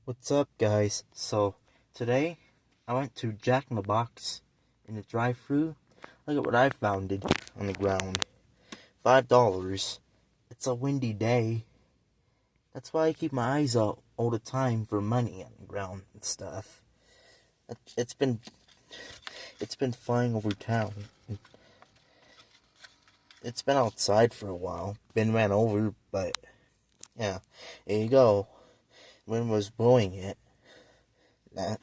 What's up, guys? So, today, I went to Jack in the Box in the drive-thru. Look at what I found on the ground. $5. It's a windy day. That's why I keep my eyes out all the time for money on the ground and stuff. It's been flying over town. It's been outside for a while. Been ran over, but yeah, there you go. Wind was blowing it.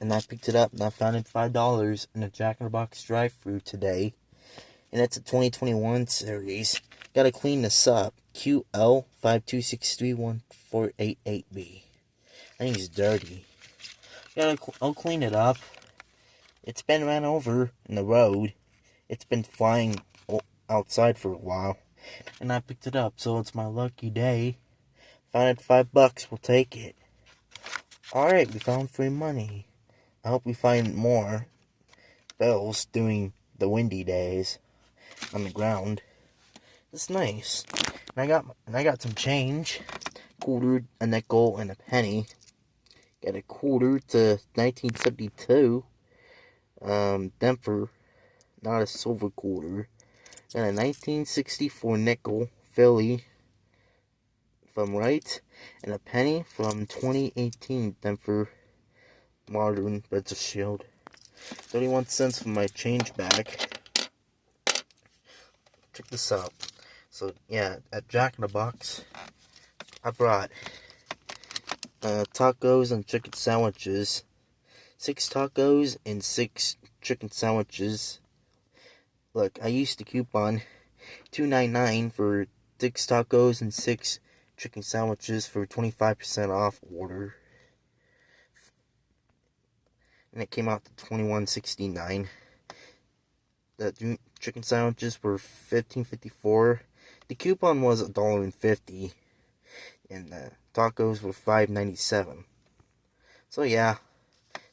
And I picked it up and I found it $5 in a Jack in the Box drive-thru today. And it's a 2021 series. Gotta clean this up. QL526314888B. I think it's dirty. I'll clean it up. It's been ran over in the road. It's been flying outside for a while. And I picked it up, so it's my lucky day. Found it $5, we'll take it. Alright, we found free money. I hope we find more bells during the windy days on the ground. It's nice. And I got some change. Quarter, a nickel, and a penny. Got a quarter to 1972. Denver, not a silver quarter. And a 1964 nickel, Philly, if I'm right, and a penny from 2018 Denver Modern Register Shield. 31 cents for my change bag. Check this out. So yeah, at Jack in the Box, I brought tacos and chicken sandwiches. 6 tacos and 6 chicken sandwiches. Look, I used the coupon $2.99 for 6 tacos and 6 chicken sandwiches for 25% off order. And it came out to $21.69. The chicken sandwiches were $15.54. The coupon was $1.50. And the tacos were $5.97. So yeah,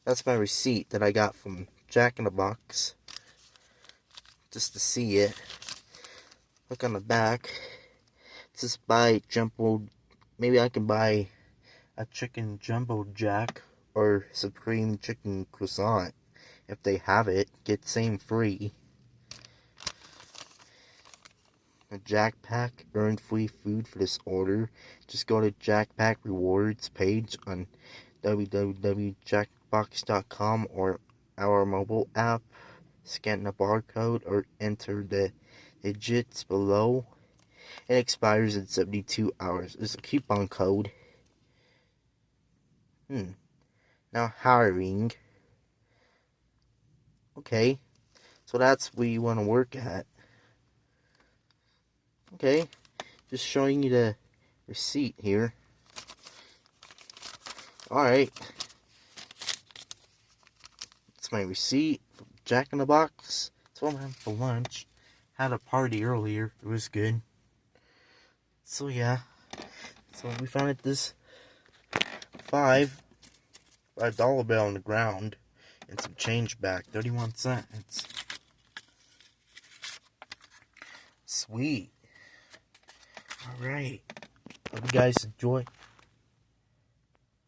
that's my receipt that I got from Jack in the Box. Just to see it. Look on the back. Just buy jumbo. Maybe I can buy a chicken jumbo jack or supreme chicken croissant if they have it. Get same free. A Jack Pack, earn free food for this order. Just go to Jack Pack Rewards page on www.jackbox.com or our mobile app. Scan the barcode or enter the digits below. It expires in 72 hours. There's a coupon code. Now hiring. Okay. So that's where you want to work at. Okay. Just showing you the receipt here. Alright. It's my receipt from Jack in the Box. It's what I had for lunch. Had a party earlier. It was good. So yeah. So we found it this $5 bill on the ground and some change back. 31 cents. Sweet. Alright. Hope you guys enjoy.